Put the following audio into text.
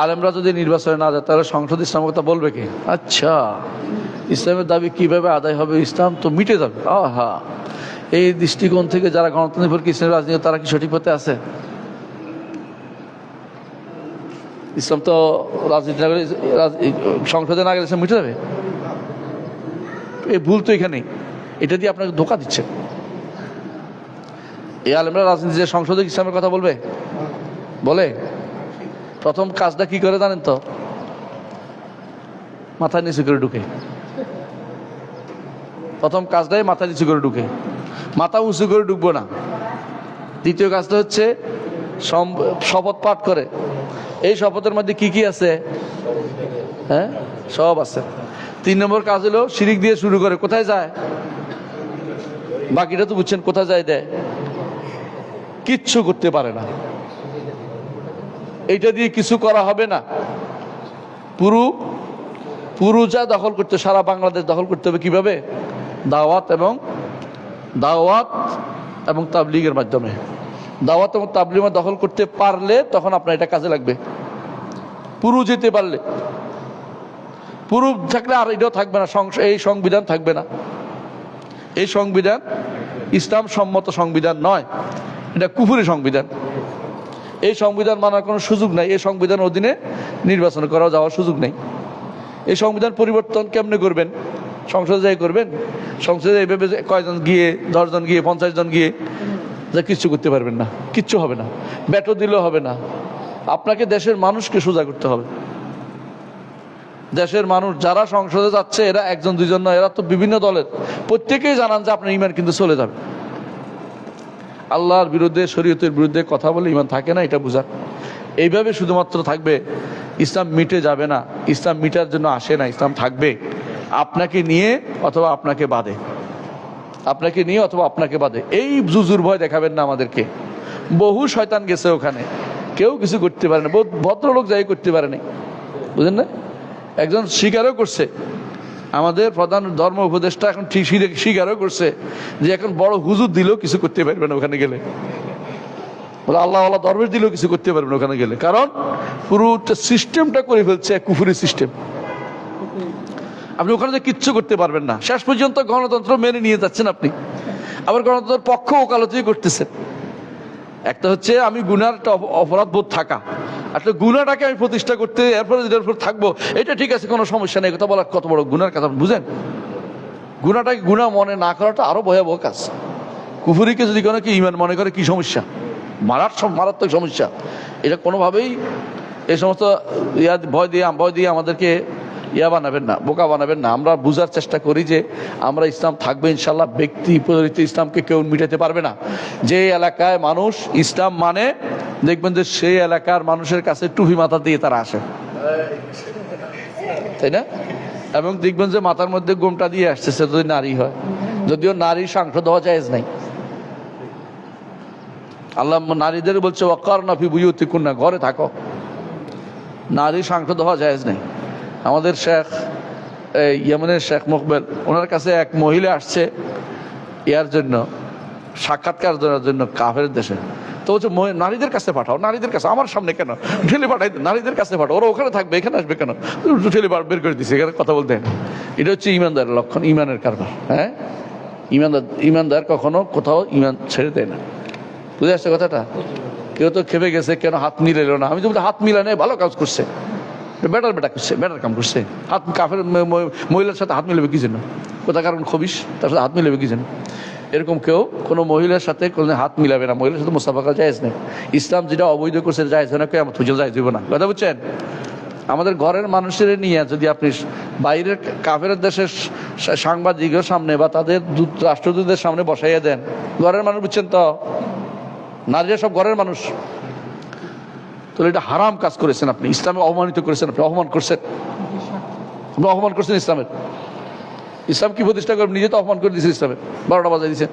আলেমরা যদি নির্বাচনে না যায় তাহলে সংসদ ইসলামের কথা বলবে কে? আচ্ছা, ইসলামের দাবি কিভাবে আদায় হবে? ইসলাম তো মিটে যাবে। আহা, এই দৃষ্টিকোণ থেকে যারা গণতন্ত্র ইসলামের রাজনীতি, তারা কি সঠিক পথে আছে? ইসলাম তো রাজনীতি না করে, সংসদে না গেলে ইসলাম মিটে যাবে? এই ভুল তো এখানেই। এটা দিয়ে আপনাকে ধোঁকা দিচ্ছে। এই আলেমরা রাজনীতি যে সংসদে ইসলামের কথা বলবে, বলে প্রথম কাজটা কি করে জানেন তো? মাথা নিচু করে ঢুকে। প্রথম কাজটাই মাথা নিচু করে ঢুকে, মাথা উঁচু করে ঢুকবো না। দ্বিতীয় কাজটা হচ্ছে শপথ পাঠ করে। এই শপথের মধ্যে কি কি আছে? হ্যাঁ, সব আছে। 3 নম্বর কাজ হলো শিরিক দিয়ে শুরু করে। কোথায় যায়? বাকিটা তো বুঝছেন, কোথায় যায় দেয়? কিচ্ছু করতে পারে না। এইটা দিয়ে কিছু করা হবে না। পুরো যা দখল করতে, সারা বাংলাদেশ দখল করতে হবে। কিভাবে? দাওয়াত এবং তাবলীগের মাধ্যমে। দাওয়াত এবং তাবলীগের দখল করতে পারলে তখন আপনার এটা কাজে লাগবে। পুরো যেতে পারলে, পুরো থাকলে আর এটাও থাকবে না, এই সংবিধান থাকবে না। এই সংবিধান ইসলাম সম্মত সংবিধান নয়, এটা কুফরি সংবিধান। এই সংবিধান মানার কোনো সুযোগ নাই। এই সংবিধান অধীনে নির্বাচন করা যাওয়ার সুযোগ নেই। এই সংবিধান পরিবর্তন কেমনে করবেন? সংসদে যাই করবেন? সংসদে এইভাবে কয়জন গিয়ে, 10 জন গিয়ে, 50 জন গিয়ে যা কিচ্ছু করতে পারবেন না, কিচ্ছু হবে না। ব্যাটো দিলেও হবে না। আপনাকে দেশের মানুষকে সোজা করতে হবে। দেশের মানুষ যারা সংসদে যাচ্ছে, এরা 1 জন 2 জন নয়, এরা তো বিভিন্ন দলের। প্রত্যেকেই জানান যে আপনার ইমান কিন্তু চলে যাবে। আল্লাহর বিরুদ্ধে, শরীয়তের বিরুদ্ধে কথা বলে ইমান থাকে না, এটা বুঝান। এইভাবে শুধুমাত্র থাকবে, ইসলাম মিটে যাবে না। ইসলাম মিটার জন্য আসে না। ইসলাম থাকবে আপনাকে নিয়ে অথবা আপনাকে বাদে। আপনাকে নিয়ে অথবা আপনাকে বাদে। এই জুজুর ভয় দেখাবেন না আমাদেরকে। বহু শয়তান গেছে ওখানে, কেউ কিছু করতে পারে না। বহুত ভদ্রলোক যাই করতে পারে না, বুঝলেন না? একজন স্বীকারও করছে, আমাদের প্রধান ধর্ম উপদেষ্টা এখন ঠিক স্বীকারও করছে যে এখন বড় হুজুর দিলেও কিছু করতে পারবে না ওখানে গেলে। বলে আল্লাহ দরবেশ দিলেও কিছু করতে পারবে না ওখানে গেলে। কারণ পুরো সিস্টেমটা করে ফেলছে কুফরি সিস্টেম। আপনি ওখানে যে কিচ্ছু করতে পারবেন না। শেষ পর্যন্ত গণতন্ত্র মেনে নিয়ে যাচ্ছেন আপনি, আবার গণতন্ত্রের পক্ষ ওকালতি করতেছেন। একটা হচ্ছে আমি গুনার একটা অপরাধ বোধ থাকা, আসলে গুনাটাকে আমি প্রতিষ্ঠা করতে, এরপরে যেটার উপর থাকবো এটা ঠিক আছে, কোনো সমস্যা নেই। কথা বলা কত বড় গুনার কথা বুঝেন? গুনাটাকে গুনাহ মনে না করাটা আরো ভয়াবহ কাজ। কুফরিকে যদি কোনো কি ইমান মনে করে, কি সমস্যা? মারাত্মক সমস্যা। এটা কোনোভাবেই এই সমস্ত ভয় দিয়ে আমাদেরকে বানাবেন না, বোকা বানাবেন না। আমরা বুঝার চেষ্টা করি যে আমরা ইসলাম থাকবে ইনশাল্লাহ। ব্যক্তি পরিচিত ইসলামকে কেউ মিটাতে পারবে না। যে এলাকায় মানুষ ইসলাম মানে, দেখবেন যে সেই এলাকার মানুষের কাছে টুপি মাথা দিয়ে তারা আসে, তাই না? এবং দেখবেন যে মাথার মধ্যে গোমটা দিয়ে আসছে, সে যদি নারী হয়। যদিও নারী সাংসদ হওয়া জায়েজ নাই। আল্লাহ নারীদের বলছে ওয়াকারনা ফি বুয়ুতিকুন্না, ঘরে থাকো। নারী সাংসদ হওয়া জায়েজ নাই। আমাদের শেখ, ইয়েমেনের শেখ মুকবেল, ওনার কাছে এক মহিলা আসছে ইয়ার জন্য, সাক্ষাৎকার দেওয়ার জন্য কাফের দেশে। তো বলছে নারীদের কাছে পাঠাও, নারীদের কাছে, আমার সামনে কেন ঠেলে পাঠাই, নারীদের কাছে পাঠাও, ওরা ওখানে থাকবে, এখানে আসবে কেন? ঠেলে বের করে দিচ্ছে, এখানে কথা বলতে। এটা হচ্ছে ইমানদারের লক্ষণ, ইমানের কারবার। হ্যাঁ, ইমানদার কখনো কোথাও ইমান ছেড়ে দেয় না। বুঝে আসছে কথাটা? কেউ তো খেপে গেছে, কেন হাত মিলাইল না? আমি তো বলতে হাত মিলানে ভালো কাজ করছে, বেটার কাম করছে। হাত কাফের মহিলার সাথে হাত মিলাবে কি জন্য? কোথা কারণ খবিস, তার সাথে হাত মিলাবে কি জন্য? এরকম কেউ কোনো মহিলার সাথে কোনো হাত মিলাবে না। মহিলার সাথে মুসাফাকা জায়েজ নেই। ইসলাম যেটা অবৈধ করছে জায়েজ হয় না, কেমন পুজো জায়েজ হইব না। কথা বুঝছেন? আমাদের ঘরের মানুষের নিয়ে যদি আপনি বাইরের কাফের দেশের সাংবাদিকের সামনে বা তাদের রাষ্ট্রদূতদের সামনে বসাইয়া দেন, ঘরের মানুষ, বুঝছেন তো, নারীরা সব ঘরের মানুষ, তাহলে এটা হারাম কাজ করেছেন আপনি। ইসলামে অপমানিত করেছেন, আপনি অপমান করছেন, আপনি অপমান করছেন ইসলামের। ইসলাম কি প্রতিষ্ঠা করবেন? নিজে তো অপমান করে দিয়েছেন ইসলামের, 12টা বাজায় দিয়েছেন।